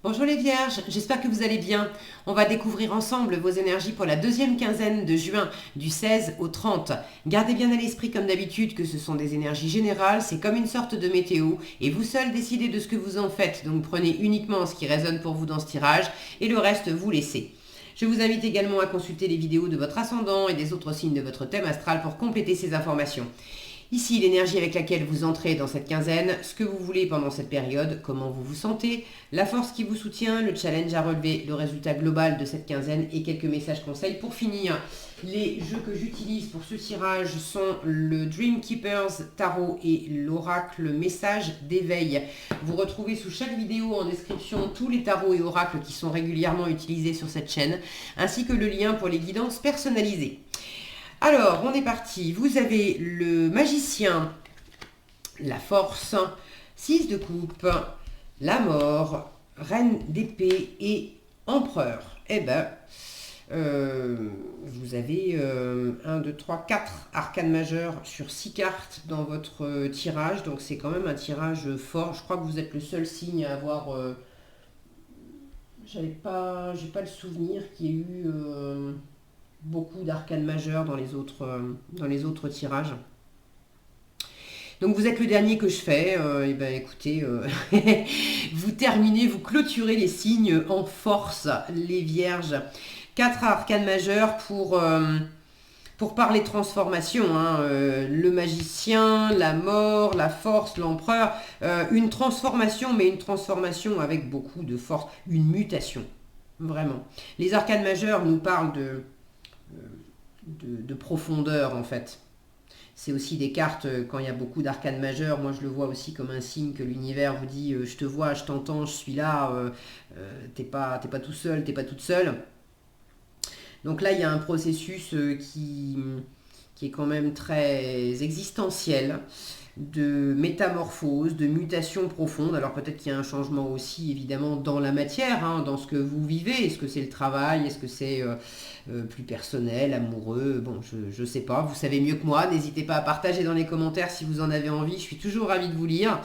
Bonjour les vierges, j'espère que vous allez bien. On va découvrir ensemble vos énergies pour la deuxième quinzaine de juin, du 16 au 30. Gardez bien à l'esprit comme d'habitude que ce sont des énergies générales, c'est comme une sorte de météo et vous seul décidez de ce que vous en faites. Donc prenez uniquement ce qui résonne pour vous dans ce tirage et le reste vous laissez. Je vous invite également à consulter les vidéos de votre ascendant et des autres signes de votre thème astral pour compléter ces informations. Ici, l'énergie avec laquelle vous entrez dans cette quinzaine, ce que vous voulez pendant cette période, comment vous vous sentez, la force qui vous soutient, le challenge à relever, le résultat global de cette quinzaine et quelques messages conseils. Pour finir, les jeux que j'utilise pour ce tirage sont le Dream Keepers Tarot et l'Oracle Message d'éveil. Vous retrouvez sous chaque vidéo en description tous les tarots et oracles qui sont régulièrement utilisés sur cette chaîne, ainsi que le lien pour les guidances personnalisées. Alors, on est parti. Vous avez le magicien, la force, 6 de coupe, la mort, reine d'épée et empereur. Eh ben, vous avez 1, 2, 3, 4 arcanes majeures sur 6 cartes dans votre tirage. Donc, c'est quand même un tirage fort. Je crois que vous êtes le seul signe à avoir... j'ai pas le souvenir qu'il y ait eu... beaucoup d'arcanes majeures dans les autres tirages. Donc vous êtes le dernier que je fais. Et ben écoutez, vous terminez, vous clôturez les signes en force, les vierges. 4 arcanes majeures pour parler transformation. Le magicien, la mort, la force, l'empereur. Une transformation, mais une transformation avec beaucoup de force. Une mutation, vraiment. Les arcanes majeures nous parlent de profondeur en fait. C'est aussi des cartes, quand il y a beaucoup d'arcanes majeures, moi je le vois aussi comme un signe que l'univers vous dit je te vois, je t'entends, je suis là, t'es pas tout seul, t'es pas toute seule. Donc là il y a un processus qui est quand même très existentiel, de métamorphose, de mutation profonde. Alors peut-être qu'il y a un changement aussi évidemment dans la matière, dans ce que vous vivez. Est-ce que c'est le travail? Est-ce que c'est plus personnel, amoureux? Bon, je ne sais pas. Vous savez mieux que moi. N'hésitez pas à partager dans les commentaires si vous en avez envie. Je suis toujours ravie de vous lire.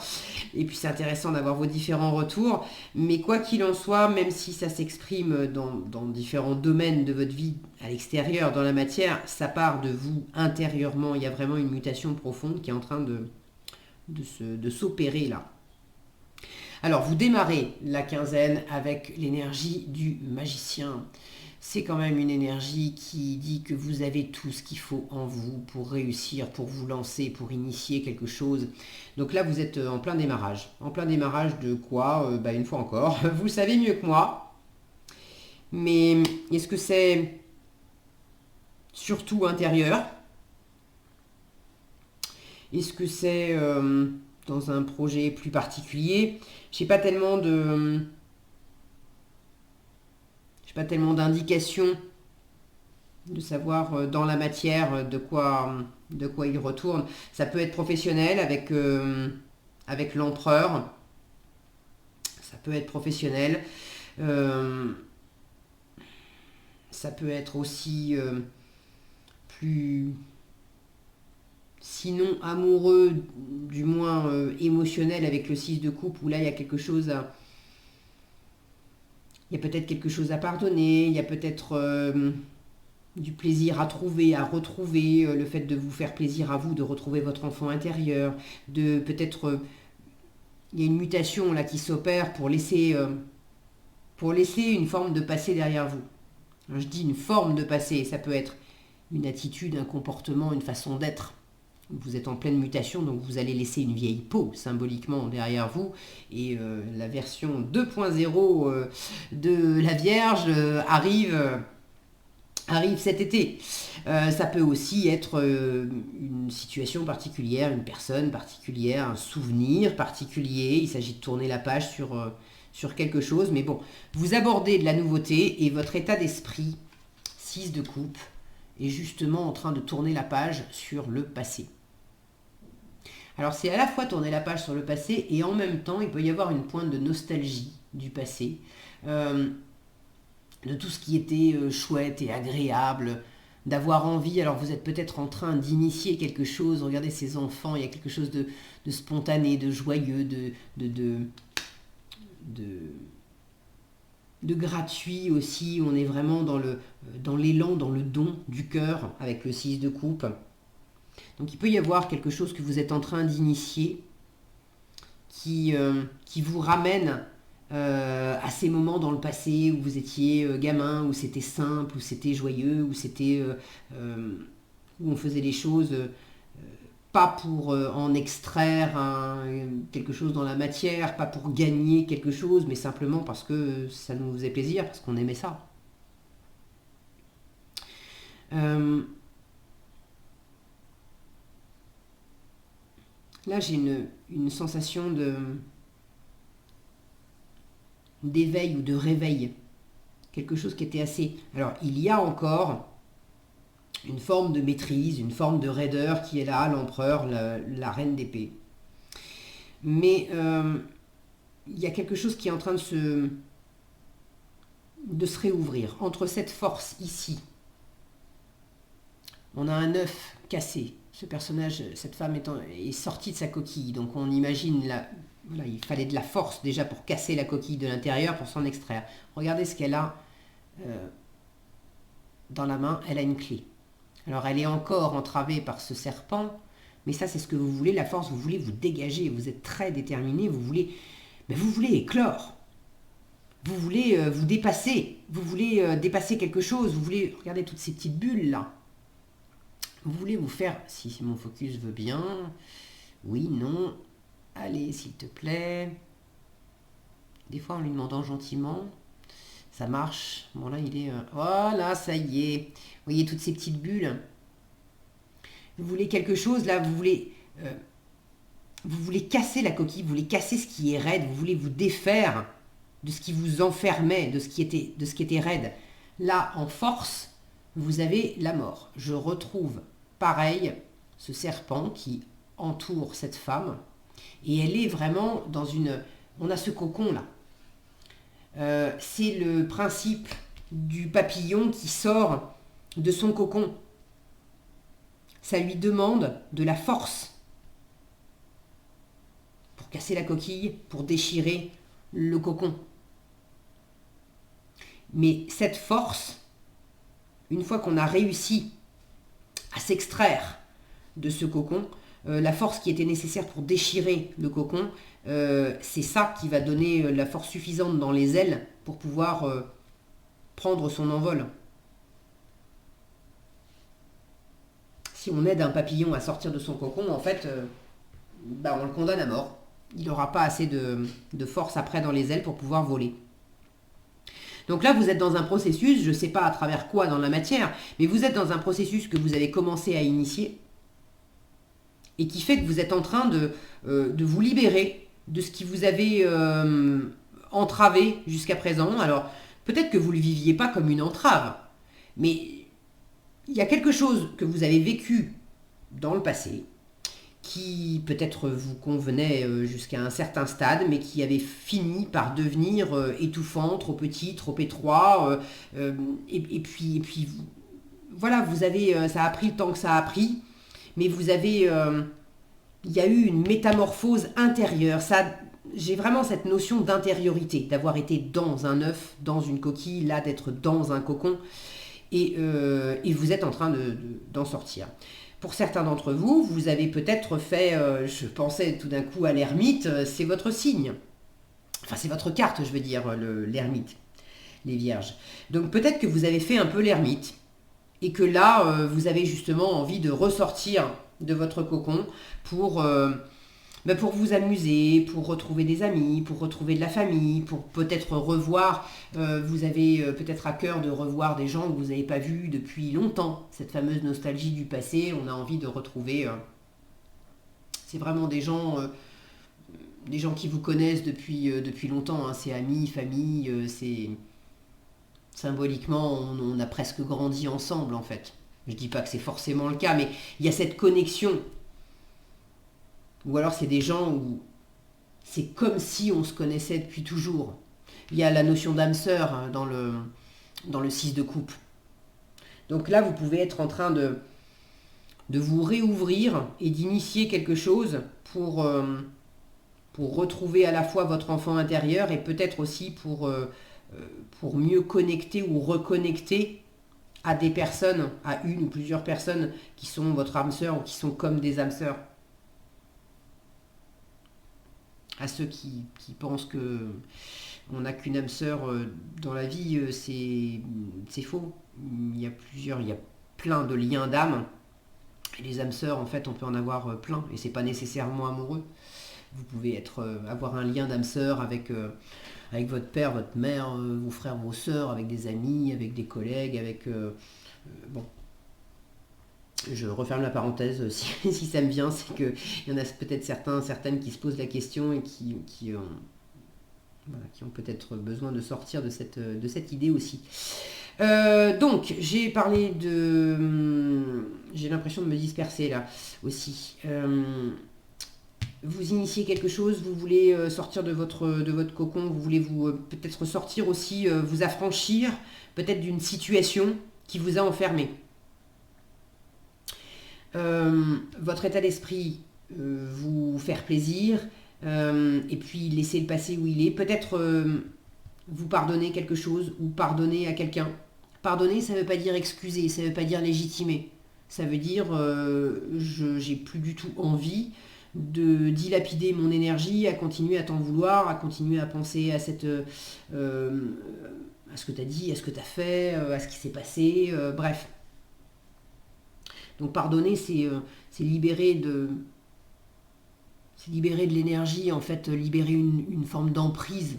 Et puis c'est intéressant d'avoir vos différents retours. Mais quoi qu'il en soit, même si ça s'exprime dans différents domaines de votre vie à l'extérieur, dans la matière, ça part de vous intérieurement. Il y a vraiment une mutation profonde qui est en train de s'opérer là. Alors, vous démarrez la quinzaine avec l'énergie du magicien. C'est quand même une énergie qui dit que vous avez tout ce qu'il faut en vous pour réussir, pour vous lancer, pour initier quelque chose. Donc là, vous êtes en plein démarrage. En plein démarrage de quoi? Une fois encore, vous le savez mieux que moi. Mais est-ce que c'est surtout intérieur? Est-ce que c'est dans un projet plus particulier? J'ai pas tellement d'indications de savoir dans la matière de quoi il retourne. Ça peut être professionnel avec l'empereur. Ça peut être professionnel. Ça peut être aussi plus... sinon amoureux, du moins émotionnel avec le 6 de coupe, où là il y a quelque chose à... Il y a peut-être quelque chose à pardonner, il y a peut-être du plaisir à trouver, à retrouver, le fait de vous faire plaisir à vous, de retrouver votre enfant intérieur, de peut-être... il y a une mutation là qui s'opère pour laisser une forme de passé derrière vous. Je dis une forme de passé, ça peut être une attitude, un comportement, une façon d'être. Vous êtes en pleine mutation, donc vous allez laisser une vieille peau symboliquement derrière vous. Et la version 2.0 de la Vierge arrive cet été. Ça peut aussi être une situation particulière, une personne particulière, un souvenir particulier. Il s'agit de tourner la page sur quelque chose. Mais bon, vous abordez de la nouveauté et votre état d'esprit, 6 de coupe, est justement en train de tourner la page sur le passé. Alors c'est à la fois tourner la page sur le passé et en même temps il peut y avoir une pointe de nostalgie du passé, de tout ce qui était chouette et agréable, d'avoir envie. Alors vous êtes peut-être en train d'initier quelque chose, regardez ces enfants, il y a quelque chose de spontané, de joyeux, de de gratuit aussi. On est vraiment dans l'élan, dans le don du cœur avec le 6 de coupe. Donc il peut y avoir quelque chose que vous êtes en train d'initier qui vous ramène à ces moments dans le passé où vous étiez gamin, où c'était simple, où c'était joyeux, où c'était où on faisait les choses pas pour en extraire quelque chose dans la matière, pas pour gagner quelque chose, mais simplement parce que ça nous faisait plaisir, parce qu'on aimait ça. Là, j'ai une sensation d'éveil ou de réveil. Quelque chose qui était assez... Alors, il y a encore une forme de maîtrise, une forme de raideur qui est là, l'empereur, la reine d'épée. Mais il y a quelque chose qui est en train de se réouvrir. Entre cette force ici, on a un œuf cassé. Ce personnage, cette femme est sortie de sa coquille. Donc on imagine, voilà, il fallait de la force déjà pour casser la coquille de l'intérieur, pour s'en extraire. Regardez ce qu'elle a dans la main. Elle a une clé. Alors elle est encore entravée par ce serpent, mais ça c'est ce que vous voulez, la force, vous voulez vous dégager, vous êtes très déterminé, vous voulez éclore, vous voulez vous dépasser, vous voulez dépasser quelque chose, vous voulez, regardez toutes ces petites bulles là, vous voulez vous faire, si mon focus veut bien, oui, non, allez s'il te plaît, des fois en lui demandant gentiment, ça marche. Bon là il est... voilà, ça y est. Vous voyez toutes ces petites bulles. Vous voulez quelque chose là, vous voulez casser la coquille, vous voulez casser ce qui est raide, vous voulez vous défaire de ce qui vous enfermait, de ce qui était raide. Là, en force, vous avez la mort. Je retrouve pareil ce serpent qui entoure cette femme. Et elle est vraiment dans une... On a ce cocon là. C'est le principe du papillon qui sort de son cocon. Ça lui demande de la force pour casser la coquille, pour déchirer le cocon. Mais cette force, une fois qu'on a réussi à s'extraire de ce cocon, la force qui était nécessaire pour déchirer le cocon, c'est ça qui va donner la force suffisante dans les ailes pour pouvoir prendre son envol. Si on aide un papillon à sortir de son cocon, en fait, on le condamne à mort. Il n'aura pas assez de force après dans les ailes pour pouvoir voler. Donc là, vous êtes dans un processus, je ne sais pas à travers quoi dans la matière, mais vous êtes dans un processus que vous avez commencé à initier et qui fait que vous êtes en train de vous libérer de ce qui vous avait entravé jusqu'à présent. Alors, peut-être que vous ne le viviez pas comme une entrave, mais il y a quelque chose que vous avez vécu dans le passé qui peut-être vous convenait jusqu'à un certain stade, mais qui avait fini par devenir étouffant, trop petit, trop étroit. Et puis voilà, vous avez, ça a pris le temps que ça a pris, mais vous avez, il y a eu une métamorphose intérieure. J'ai vraiment cette notion d'intériorité, d'avoir été dans un œuf, dans une coquille, là d'être dans un cocon, et vous êtes en train d'en sortir. Pour certains d'entre vous, vous avez peut-être fait, je pensais tout d'un coup à l'ermite, c'est votre signe. Enfin, c'est votre carte, je veux dire, l'ermite, les vierges. Donc peut-être que vous avez fait un peu l'ermite, et que là, vous avez justement envie de ressortir de votre cocon pour vous amuser, pour retrouver des amis, pour retrouver de la famille, pour peut-être revoir, vous avez peut-être à cœur de revoir des gens que vous n'avez pas vus depuis longtemps. Cette fameuse nostalgie du passé, on a envie de retrouver, c'est vraiment des gens qui vous connaissent depuis longtemps, hein. C'est amis, famille, c'est symboliquement, on a presque grandi ensemble en fait. Je ne dis pas que c'est forcément le cas, mais il y a cette connexion. Ou alors c'est des gens où c'est comme si on se connaissait depuis toujours. Il y a la notion d'âme sœur hein, dans le 6 de coupe. Donc là, vous pouvez être en train de vous réouvrir et d'initier quelque chose pour retrouver à la fois votre enfant intérieur et peut-être aussi pour pour mieux connecter ou reconnecter à des personnes, à une ou plusieurs personnes qui sont votre âme sœur ou qui sont comme des âmes sœurs. À ceux qui pensent que on n'a qu'une âme sœur dans la vie, c'est faux. Il y a plein de liens d'âme. Et les âmes sœurs, en fait, on peut en avoir plein. Et c'est pas nécessairement amoureux. Vous pouvez avoir un lien d'âme sœur avec votre père, votre mère, vos frères, vos sœurs, avec des amis, avec des collègues, avec... bon, je referme la parenthèse si ça me vient, c'est qu'il y en a peut-être certaines qui se posent la question et qui ont peut-être besoin de sortir de cette idée aussi. Donc, j'ai parlé de... J'ai l'impression de me disperser là aussi. Vous initiez quelque chose, vous voulez sortir de votre cocon, vous voulez peut-être sortir aussi, vous affranchir peut-être d'une situation qui vous a enfermé. Votre état d'esprit, vous faire plaisir, et puis laisser le passé où il est. Peut-être vous pardonner quelque chose ou pardonner à quelqu'un. Pardonner, ça ne veut pas dire excuser, ça ne veut pas dire légitimer. Ça veut dire j'ai plus du tout envie de dilapider mon énergie à continuer à t'en vouloir, à continuer à penser à à ce que tu as dit, à ce que tu as fait, à ce qui s'est passé, bref. Donc pardonner, c'est libérer de l'énergie, en fait, libérer une forme d'emprise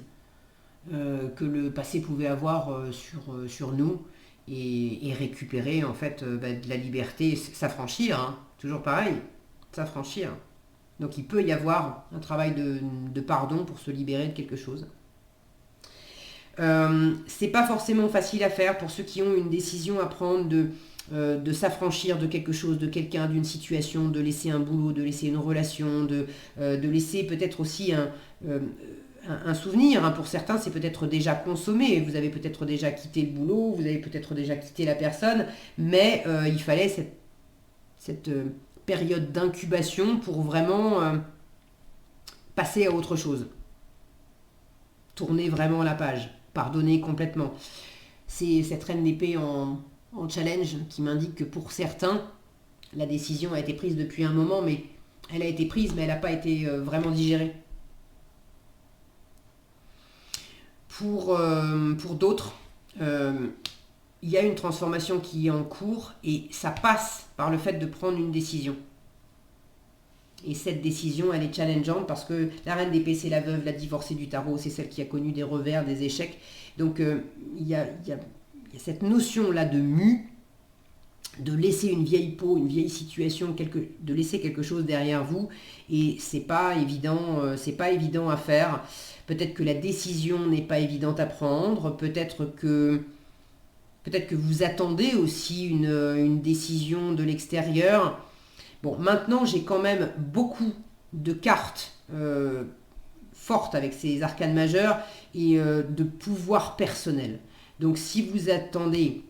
que le passé pouvait avoir sur nous et récupérer en fait de la liberté, s'affranchir, hein, toujours pareil, s'affranchir. Donc il peut y avoir un travail de pardon pour se libérer de quelque chose. C'est pas forcément facile à faire pour ceux qui ont une décision à prendre de s'affranchir de quelque chose, de quelqu'un, d'une situation, de laisser un boulot, de laisser une relation, de laisser peut-être aussi un souvenir. Hein. Pour certains, c'est peut-être déjà consommé. Vous avez peut-être déjà quitté le boulot, vous avez peut-être déjà quitté la personne, mais il fallait cette période d'incubation pour vraiment passer à autre chose. Tourner vraiment la page, pardonner complètement. C'est cette reine d'épée en challenge qui m'indique que pour certains, la décision a été prise depuis un moment, mais elle a été prise, mais elle n'a pas été vraiment digérée. Pour d'autres, il y a une transformation qui est en cours et ça passe par le fait de prendre une décision. Et cette décision, elle est challengeante parce que la reine d'épée, c'est la veuve, la divorcée du tarot, c'est celle qui a connu des revers, des échecs. Donc il y a cette notion-là de de laisser une vieille peau, une vieille situation, de laisser quelque chose derrière vous. Et c'est pas évident à faire. Peut-être que la décision n'est pas évidente à prendre. Peut-être que vous attendez aussi une décision de l'extérieur. Bon, maintenant, j'ai quand même beaucoup de cartes fortes avec ces arcanes majeures et de pouvoir personnel. Donc, si vous attendez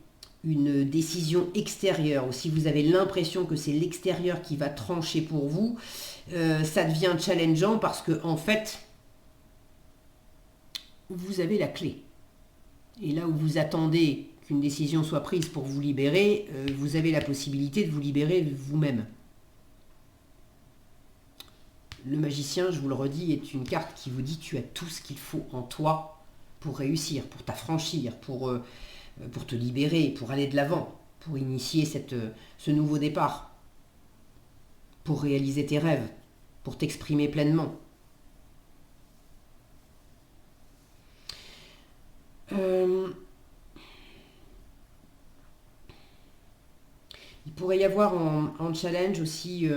une décision extérieure ou si vous avez l'impression que c'est l'extérieur qui va trancher pour vous, ça devient challengeant parce que, en fait, vous avez la clé. Et là où vous attendez qu'une décision soit prise pour vous libérer, vous avez la possibilité de vous libérer vous-même. Le magicien, je vous le redis, est une carte qui vous dit tu as tout ce qu'il faut en toi pour réussir, pour t'affranchir, pour te libérer, pour aller de l'avant, pour initier ce nouveau départ, pour réaliser tes rêves, pour t'exprimer pleinement. Il pourrait y avoir en challenge aussi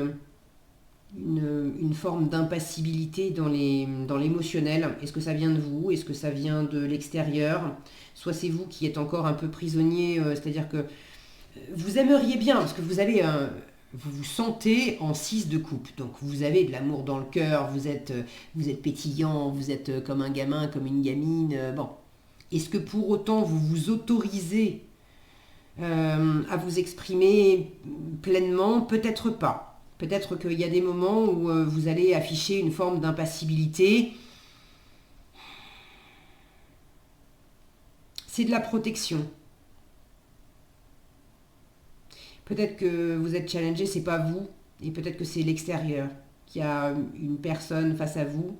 une forme d'impassibilité dans l'émotionnel. Est-ce que ça vient de vous? Est-ce que ça vient de l'extérieur? Soit c'est vous qui êtes encore un peu prisonnier, c'est-à-dire que vous aimeriez bien, parce que vous vous sentez en 6 de coupe, donc vous avez de l'amour dans le cœur, vous êtes pétillant, vous êtes comme un gamin, comme une gamine, bon. Est-ce que pour autant vous vous autorisez à vous exprimer pleinement? Peut-être pas. Peut-être qu'il y a des moments où vous allez afficher une forme d'impassibilité. c'est de la protection. Peut-être que vous êtes challengé, c'est pas vous, et peut-être que c'est l'extérieur, qu'il y a une personne face à vous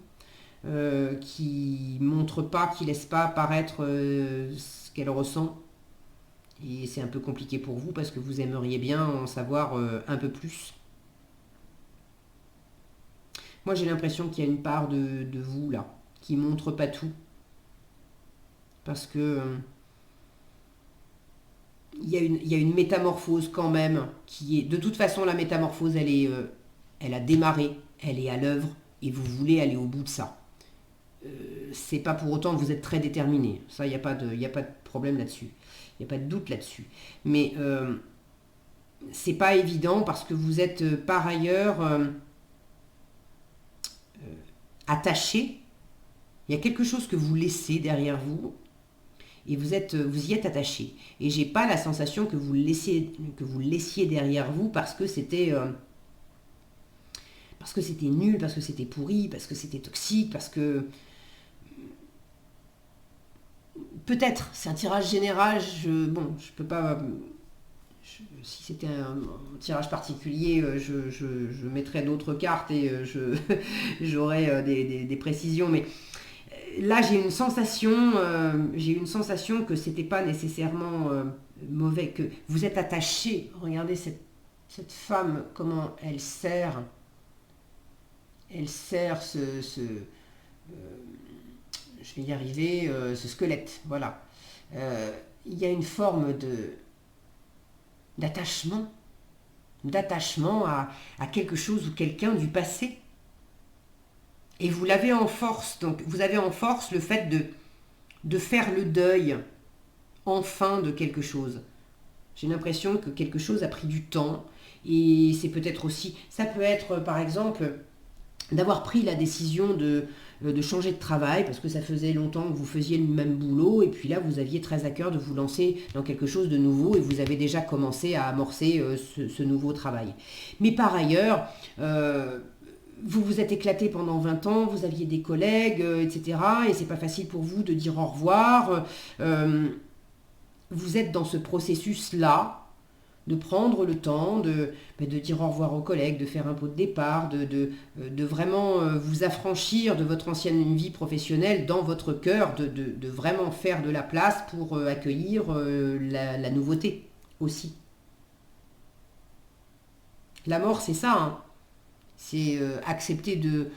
qui montre pas, qui laisse pas apparaître ce qu'elle ressent. Et c'est un peu compliqué pour vous parce que vous aimeriez bien en savoir un peu plus. Moi j'ai l'impression qu'il y a une part de vous là, qui montre pas tout. Parce que il y a une métamorphose quand même qui est. De toute façon, la métamorphose, elle a démarré, elle est à l'œuvre et vous voulez aller au bout de ça. C'est pas pour autant que vous êtes très déterminé. Ça, y a pas de problème là-dessus. Il n'y a pas de doute là-dessus. Mais c'est pas évident parce que vous êtes par ailleurs attaché. Il y a quelque chose que vous laissez derrière vous et vous y êtes attaché. Et j'ai pas la sensation que vous le laissiez derrière vous parce que c'était nul, parce que c'était pourri, parce que c'était toxique, parce que peut-être c'est un tirage général. Je peux pas. Si c'était un tirage particulier, je mettrais d'autres cartes et j'aurais des précisions. Mais là, j'ai une sensation que c'était pas nécessairement mauvais, que vous êtes attaché. Regardez cette femme, comment elle serre je vais y arriver, ce squelette, voilà. Il y a une forme d'attachement, à quelque chose ou quelqu'un du passé. Et vous l'avez en force, donc vous avez en force le fait de faire le deuil, enfin, de quelque chose. J'ai l'impression que quelque chose a pris du temps, et c'est peut-être aussi, ça peut être par exemple d'avoir pris la décision de changer de travail parce que ça faisait longtemps que vous faisiez le même boulot et puis là vous aviez très à cœur de vous lancer dans quelque chose de nouveau et vous avez déjà commencé à amorcer ce nouveau travail. Mais par ailleurs, vous vous êtes éclaté pendant 20 ans, vous aviez des collègues, etc. Et c'est pas facile pour vous de dire au revoir. Vous êtes dans ce processus-là de prendre le temps de dire au revoir aux collègues, de faire un pot de départ, de vraiment vous affranchir de votre ancienne vie professionnelle dans votre cœur, de vraiment faire de la place pour accueillir la nouveauté aussi. La mort, c'est ça, hein. C'est accepter de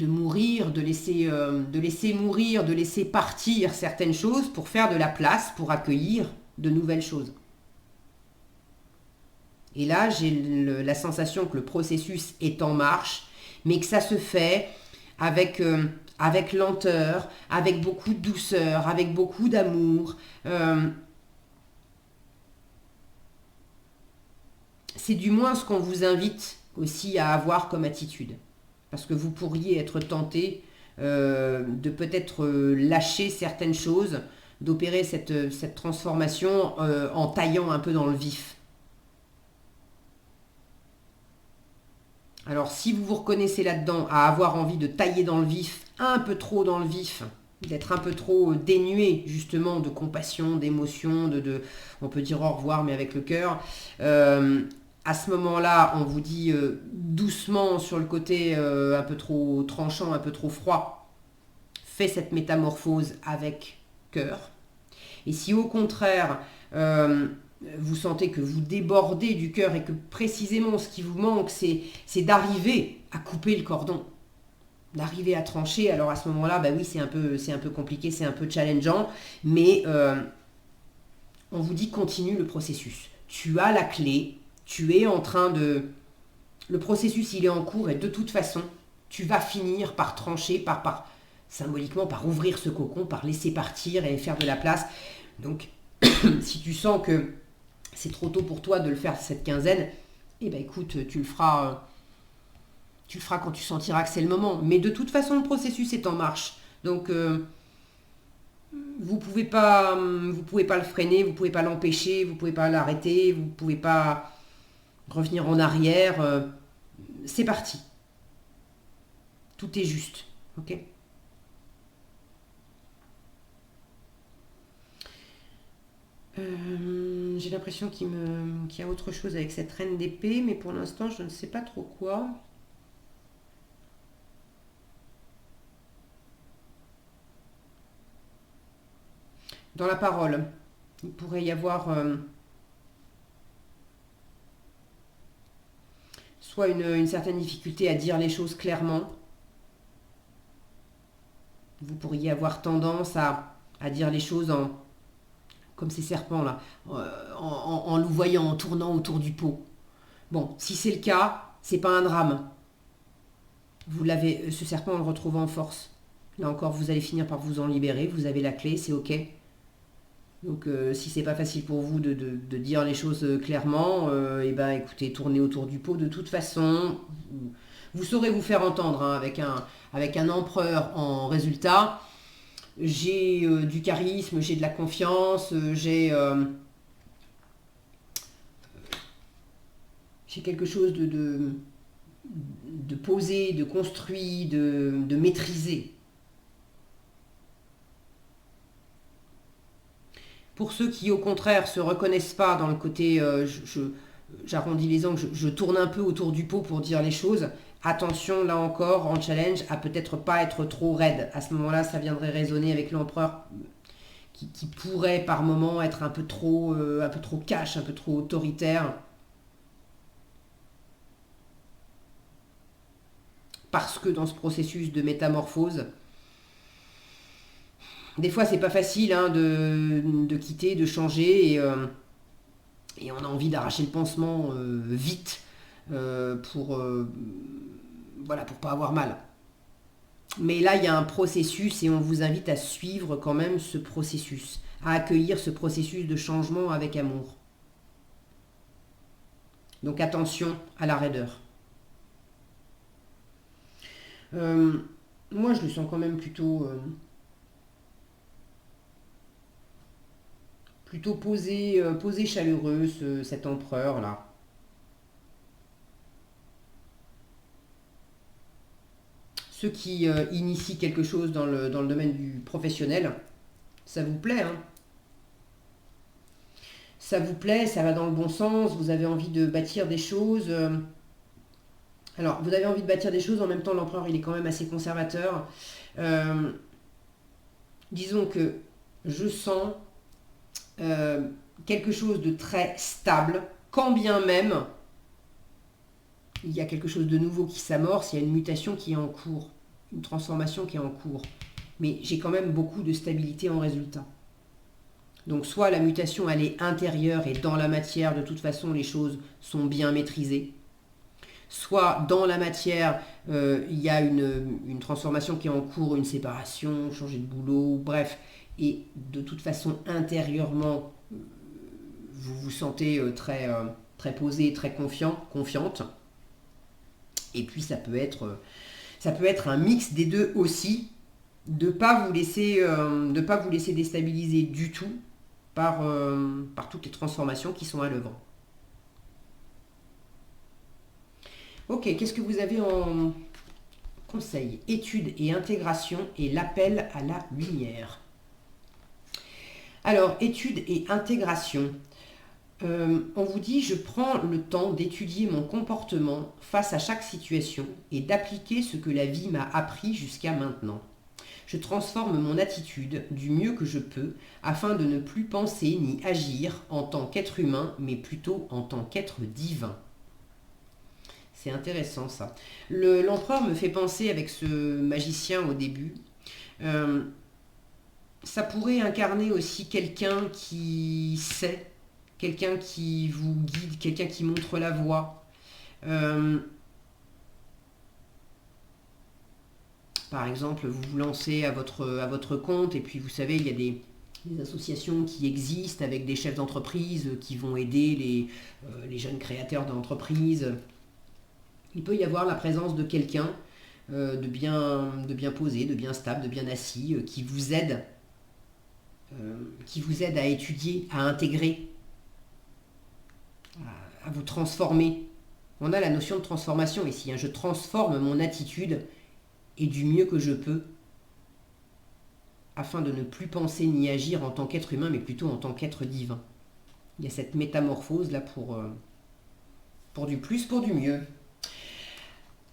mourir, de laisser mourir, de laisser partir certaines choses pour faire de la place, pour accueillir de nouvelles choses. Et là, j'ai la sensation que le processus est en marche, mais que ça se fait avec lenteur, avec beaucoup de douceur, avec beaucoup d'amour. C'est du moins ce qu'on vous invite aussi à avoir comme attitude. Parce que vous pourriez être tenté de peut-être lâcher certaines choses, d'opérer cette transformation en taillant un peu dans le vif. Alors si vous vous reconnaissez là-dedans à avoir envie de tailler dans le vif, un peu trop dans le vif, d'être un peu trop dénué justement de compassion, d'émotion, on peut dire au revoir mais avec le cœur, à ce moment-là on vous dit doucement sur le côté un peu trop tranchant, un peu trop froid, fais cette métamorphose avec cœur. Et si au contraire vous sentez que vous débordez du cœur et que précisément ce qui vous manque, c'est d'arriver à couper le cordon, d'arriver à trancher. Alors à ce moment-là, bah oui, c'est un peu compliqué, c'est un peu challengeant, mais on vous dit continue le processus. Tu as la clé, tu es en train de... Le processus, il est en cours et de toute façon, tu vas finir par trancher, symboliquement, par ouvrir ce cocon, par laisser partir et faire de la place. Donc, si tu sens que c'est trop tôt pour toi de le faire cette quinzaine, eh ben écoute, tu le feras quand tu sentiras que c'est le moment. Mais de toute façon, le processus est en marche. Donc, vous pouvez pas le freiner, vous pouvez pas l'empêcher, vous pouvez pas l'arrêter, vous pouvez pas revenir en arrière. C'est parti. Tout est juste. Ok ? J'ai l'impression qu'il y a autre chose avec cette reine d'épée, mais pour l'instant, je ne sais pas trop quoi. Dans la parole, il pourrait y avoir soit une certaine difficulté à dire les choses clairement. Vous pourriez avoir tendance à dire les choses comme ces serpents là, en louvoyant, en tournant autour du pot. Bon, si c'est le cas, c'est pas un drame. Vous l'avez, ce serpent, on le retrouve en force. Là encore, vous allez finir par vous en libérer. Vous avez la clé, c'est ok. Donc, si c'est pas facile pour vous de dire les choses clairement, et ben, écoutez, tournez autour du pot. De toute façon, vous saurez vous faire entendre hein, avec un empereur en résultat. J'ai du charisme, j'ai de la confiance, j'ai quelque chose de posé, de construit, de maîtrisé. Pour ceux qui, au contraire, se reconnaissent pas dans le côté j'arrondis les angles, je tourne un peu autour du pot pour dire les choses. Attention, là encore, en challenge, à peut-être pas être trop raide. À ce moment-là, ça viendrait résonner avec l'empereur qui pourrait par moment être un peu trop cash, un peu trop autoritaire. Parce que dans ce processus de métamorphose, des fois, c'est pas facile hein, de quitter, de changer, et on a envie d'arracher le pansement vite voilà, pour pas avoir mal. Mais là, il y a un processus et on vous invite à suivre quand même ce processus, à accueillir ce processus de changement avec amour. Donc attention à la raideur. Euh, Moi, je le sens quand même plutôt posé, posé chaleureux, cet empereur-là. Ceux qui initient quelque chose dans le domaine du professionnel, ça vous plaît, hein? Ça vous plaît, ça va dans le bon sens, vous avez envie de bâtir des choses. Alors, vous avez envie de bâtir des choses, en même temps, l'empereur, il est quand même assez conservateur. Euh, Disons que je sens euh, quelque chose de très stable, quand bien même il y a quelque chose de nouveau qui s'amorce, il y a une mutation qui est en cours, une transformation qui est en cours. Mais j'ai quand même beaucoup de stabilité en résultat. Donc soit la mutation elle est intérieure et dans la matière, de toute façon les choses sont bien maîtrisées. Soit dans la matière, il y a une transformation qui est en cours, une séparation, changer de boulot, bref. Et de toute façon, intérieurement, vous vous sentez très posé, très confiante. Et puis ça peut être un mix des deux aussi, de ne pas pas vous laisser déstabiliser du tout par toutes les transformations qui sont à l'œuvre. Ok, qu'est-ce que vous avez en conseil? Étude et intégration et l'appel à la lumière. Alors, étude et intégration. On vous dit, je prends le temps d'étudier mon comportement face à chaque situation et d'appliquer ce que la vie m'a appris jusqu'à maintenant. Je transforme mon attitude du mieux que je peux afin de ne plus penser ni agir en tant qu'être humain, mais plutôt en tant qu'être divin. C'est intéressant ça. L'empereur me fait penser avec ce magicien au début. Euh, Ça pourrait incarner aussi quelqu'un qui sait, quelqu'un qui vous guide, quelqu'un qui montre la voie. Euh, Par exemple, vous vous lancez à votre compte et puis vous savez, il y a des associations qui existent avec des chefs d'entreprise qui vont aider les jeunes créateurs d'entreprise. Il peut y avoir la présence de quelqu'un de bien posé, de bien stable, de bien assis, qui vous aide à étudier, à intégrer, à vous transformer. On a la notion de transformation ici. Hein. Je transforme mon attitude et du mieux que je peux. afin de ne plus penser ni agir en tant qu'être humain, mais plutôt en tant qu'être divin. Il y a cette métamorphose là pour du plus, pour du mieux.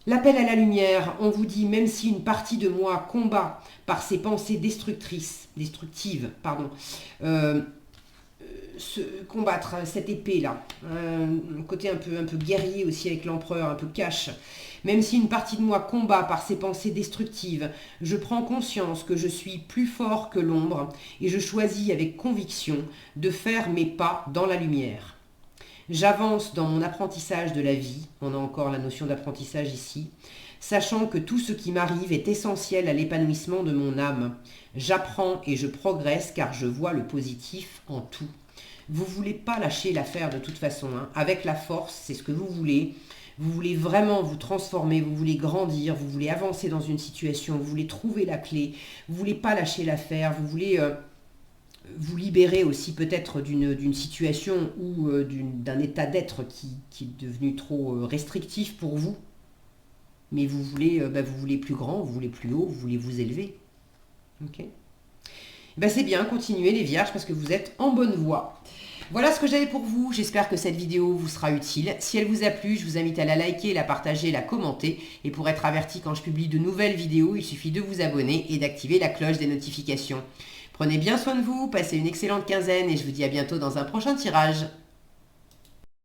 L'appel à la lumière, on vous dit, même si une partie de moi combat par ses pensées destructives, combattre cette épée-là, un côté un peu guerrier aussi avec l'empereur, un peu cash. Même si une partie de moi combat par ses pensées destructives, je prends conscience que je suis plus fort que l'ombre et je choisis avec conviction de faire mes pas dans la lumière. J'avance dans mon apprentissage de la vie, on a encore la notion d'apprentissage ici, sachant que tout ce qui m'arrive est essentiel à l'épanouissement de mon âme. J'apprends et je progresse car je vois le positif en tout. Vous ne voulez pas lâcher l'affaire de toute façon, hein. Avec la force, c'est ce que vous voulez. Vous voulez vraiment vous transformer, vous voulez grandir, vous voulez avancer dans une situation, vous voulez trouver la clé, vous ne voulez pas lâcher l'affaire, vous voulez vous libérer aussi peut-être d'une situation ou d'un état d'être qui est devenu trop restrictif pour vous. Mais vous voulez plus grand, vous voulez plus haut, vous voulez vous élever. Ok. C'est bien, continuez les vierges parce que vous êtes en bonne voie. Voilà ce que j'avais pour vous, j'espère que cette vidéo vous sera utile. Si elle vous a plu, je vous invite à la liker, la partager, la commenter. Et pour être averti quand je publie de nouvelles vidéos, il suffit de vous abonner et d'activer la cloche des notifications. Prenez bien soin de vous, passez une excellente quinzaine et je vous dis à bientôt dans un prochain tirage.